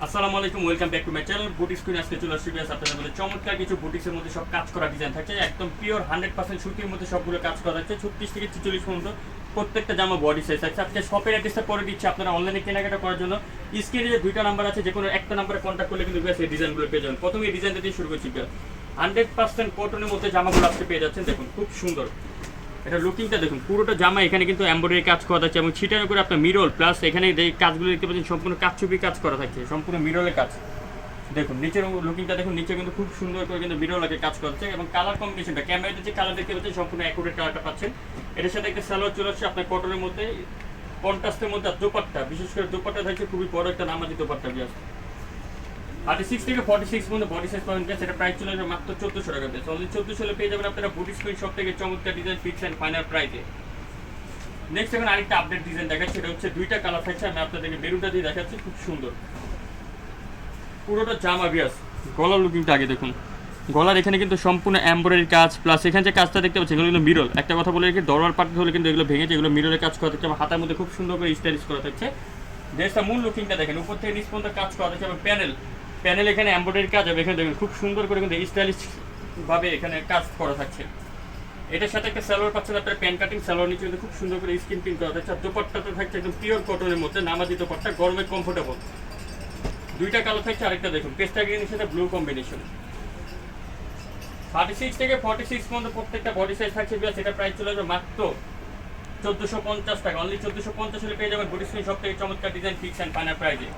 আসসালামু আলাইকুম, welcome back to my channel. Boutique screen আজকে চলে আসছি আপনাদের মধ্যে চমৎকার কিছু বুটিক্সের মধ্যে সব কাজ করা ডিজাইন থাকছে, একদম পিওর 100% সুতির মধ্যে সবগুলো কাজ করা থাকছে। 36 থেকে 46 পর্যন্ত প্রত্যেকটা জামা বডি সাইজ আছে। আজকে শপের অ্যাড্রেসটা পরে দিচ্ছি, আপনারা অনলাইনে কেনাকাটা করার জন্য স্ক্রিনে যে দুইটা নাম্বার আছে, যে কোনো একটা নাম্বারে কন্ট্যাক্ট করলে কিন্তু এই ডিজাইনগুলো পেয়ে যাবেন। প্রথমে এই ডিজাইনটা দিয়ে শুরু করছি। 100% কটনের মধ্যে জামাগুলো আজকে পেয়ে যাচ্ছেন। দেখুন খুব সুন্দর, এটা লুকিংটা দেখুন। পুরোটা জামা এখানে কিন্তু এমব্রয়ডারি কাজ করা থাকছে এবং ছিটানো করে আপনার মিরল প্লাস এখানে এই কাজগুলো দেখতে পাচ্ছেন সম্পূর্ণ কাচচুপি কাজ করা থাকছে, সম্পূর্ণ মিরলের কাজ। দেখুন নিচের লুকিংটা দেখুন, নিচে কিন্তু খুব সুন্দর করে কিন্তু মিরলকে কাজ করছে এবং কালার কম্বিনেশনটা ক্যামেরাতে যে কালার দেখতে পাচ্ছেন সম্পূর্ণ অ্যাকুরেট কালারটা পাচ্ছেন। এটার সাথে একটা সালোয়ার চলে আসছে আপনার কটনের মধ্যে, কন্ট্রাস্টের মধ্যে। দোপাট্টা, বিশেষ করে দোপাট্টা থাকছে খুবই বড় একটা নামাজি দোপাট্টা দিয়ে আসছে। 36 থেকে 46 পর্যন্ত বডি সাইজ পাবেন। সেটা প্রাইস চলে যাবে মাত্র 1400 টাকা পেয়ে। অনলি 1400 পেয়ে যাবেন আপনারা বুটিক স্ক্রিন শপ থেকে চমৎকার ডিজাইন ফিক্স অ্যান্ড ফাইনাল প্রাইসে। নেক্সট এখন আরেকটা আপডেট ডিজাইন দেখাচ্ছি, সেটা হচ্ছে দুইটা কালার থাকছে। আমি আপনাদেরকে বেরুটা দিয়ে দেখাচ্ছি, খুব সুন্দর পুরোটা জামা বিয়াস। গলার লুকিংটা আগে দেখুন, গলার এখানে কিন্তু সম্পূর্ণ এমব্রয়ডারি কাজ প্লাস এখানে যে কাজটা দেখতে পাচ্ছেন এগুলো কিন্তু মিরল। একটা কথা বলে রেখে দরবার পার্টি হলে কিন্তু এগুলো ভেঙে এগুলো মিরলের কাজ করা থাকছে এবং হাতার মধ্যে খুব সুন্দর করে স্টাইলিশ করা থাকছে। ড্রেসটা মূল লুকিংটা দেখেন, উপর থেকে নিচ পর্যন্ত কাজ করা থাকছে এবং প্যানেল এখানে এমব্রয়ডারি কাজ হবে। এখানে দেখুন খুব সুন্দর করে কিন্তু স্টাইলিশ ভাবে এখানে কাজ করা থাকছে। এটার সাথে একটা সালোয়ার পাচ্ছেন আপনার, প্যান কাটিং সালোয়ার, নিচে কিন্তু খুব সুন্দর করে স্কিন প্রিন্ট করা থাকছে। আর দোপাট্টাটা থাকছে একদম পিওর কটনের মধ্যে, নামাজি দোপাট্টা, গরমে কমফোর্টেবল। দুইটা কালার থাকছে, আরেকটা দেখুন পেস্টা গ্রিনের সাথে ব্লু কম্বিনেশন। 36 থেকে 46 পর্যন্ত প্রত্যেকটা বডি সাইজ থাকছে। সেটা প্রাইস চলে যাবে মাত্র 1450 টাকা। অনলি 1450 হলে পেয়ে যাবেন বুটিক স্ক্রিন সব থেকে চমৎকার ডিজাইন ফিক্স অ্যান্ড ফাইনাল প্রাইসে।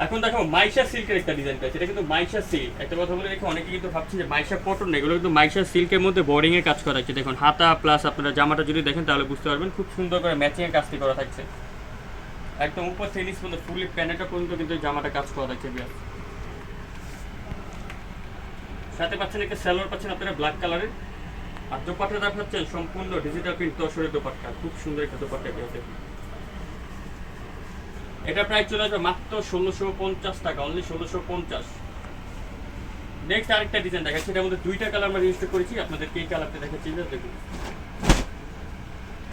এখন দেখো মাইশা সিল্কের একটা ডিজাইন পাচ্ছি, এটা কিন্তু মাইশা সিল্ক। একটা কথা বলে রেখে অনেকে কিন্তু ভাবছেন যে মাইশা কটন, এগুলো কিন্তু মাইশা সিল্কের মধ্যে বোর্ডিং এর কাজ করা থাকছে। দেখুন হাতা প্লাস আপনারা জামাটা যদি দেখেন তাহলে বুঝতে পারবেন খুব সুন্দর করে ম্যাচিং এর কাজটি করা থাকছে। একদম উপর থেকে নিচ পর্যন্ত ফুলি প্যানেলটা পর্যন্ত কিন্তু জামাটা কাজ করা থাকছে। সাথে পাচ্ছেন একটা সালোয়ার পাচ্ছেন আপনারা ব্ল্যাক কালারের, আর দোপাট্টাটা পাচ্ছেন সম্পূর্ণ ডিজিটাল প্রিন্ট তসরের দোপাট্টা, খুব সুন্দর একটা দোপাট্টা পেয়েছে। এটা প্রাইস চলে আসবে মাত্র 1650 টাকা। অনলি 1650। নেক্সট আরেকটা ডিজাইন দেখাচ্ছি, এটার মধ্যে দুইটা কালার আমরা রেজিস্টার করেছি, আপনাদেরকে এই কালারটা দেখাচ্ছি। দেখুন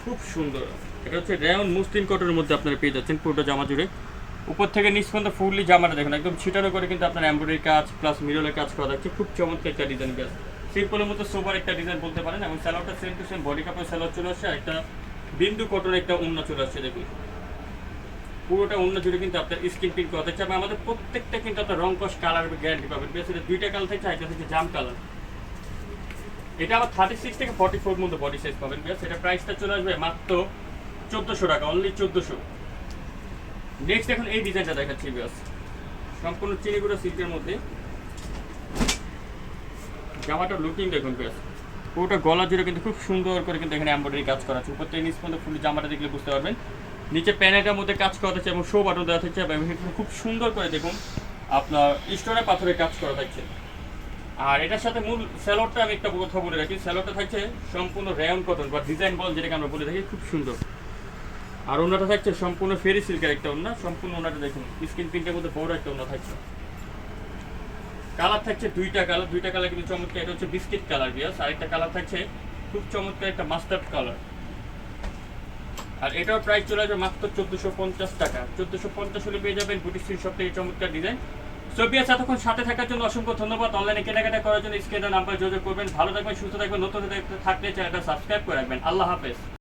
খুব সুন্দর, এটা হচ্ছে রেয়ন মুসলিন কটনের মধ্যে আপনারা পেয়ে যাচ্ছেন পুরোটা জামা জুড়ে। উপর থেকে নিচ পর্যন্ত ফুললি জামাটা দেখুন একদম ছিটানো করে কিন্তু আপনার এমব্রয়ডারি কাজ প্লাস মিররের কাজ করা যাচ্ছে। খুব চমৎকার একটা ডিজাইন, গ্যাস সিম্পলের মতো সোবার একটা ডিজাইন বলতে পারেন। এবং স্যালোয়ারটা সেম টু সেম বডি কাপড় স্যালোয়ার চলে আসছে, একটা বিন্দু কটনের একটা ওড়না চলে আসছে। দেখুন পুরোটা অন্য জুড়ে কিন্তু আপনার স্কিন প্রিন্ট করা থাকছে এবং আমাদের প্রত্যেকটা কিন্তু আপনার রং কস কালার গ্যারান্টি পাবেন। বেশ এটা দুইটা কালার থাকছে, একটা হচ্ছে জাম কালার। এটা আবার 36 থেকে 44 মধ্যে বডি সাইজ পাবেন। বেশ এটা প্রাইসটা চলে আসবে মাত্র 1400 টাকা। অনলি 1400। নেক্সট এখন এই ডিজাইনটা দেখাচ্ছি, বেশ সম্পূর্ণ চিনিগুড়া সিল্কের মধ্যে। জামাটার লুকিং দেখুন, বেশ পুরোটা গলা জুড়ে কিন্তু খুব সুন্দর করে কিন্তু এখানে এমব্রয়ডারি কাজ করা আছে। উপর থেকে নিচ পর্যন্ত ফুল জামাটা দেখলে বুঝতে পারবেন। নিচে প্যানেলটার মধ্যে কাজ করা থাকছে এবং শো বাটন দেওয়া থাকছে এবং খুব সুন্দর করে দেখুন আপনার স্টোনের পাথরের কাজ করা থাকছে। আর এটার সাথে মূল স্যালোয়ারটা আমি একটা কথা বলে রাখি, স্যালোয়ারটা থাকছে সম্পূর্ণ রেয়ন কটন বা ডিজাইন বল যেটাকে আমরা বলে থাকি, খুব সুন্দর। আর ওনাটা থাকছে সম্পূর্ণ ফেরি সিল্কের একটা ওনা, সম্পূর্ণ ওনাটা দেখুন স্কিন প্রিন্টের মধ্যে বড় একটা ওনা থাকছে। কালার থাকছে দুইটা কালার কিন্তু চমৎকার। এটা হচ্ছে বিস্কিট কালার বিয়াস, আর একটা কালার থাকছে খুব চমৎকার একটা মাস্টার্ড কালার। আর এটার প্রাইস চলে আসবে মাত্র 1450 টাকা। 1450 হলে পেয়ে যাবেন বুটিক স্ক্রিন শপ থেকে চমৎকার ডিজাইন। সোবিয়াস এতক্ষণ সাথে থাকার জন্য অসংখ্য ধন্যবাদ। অনলাইনে কেনাকাটা করার জন্য স্ক্রিনে নাম্বার যোগাযোগ করবেন। ভালো থাকবেন, সুস্থ থাকবেন। নতুন থাকলে চ্যানেলটা সাবস্ক্রাইব করে রাখবেন। আল্লাহ হাফেজ।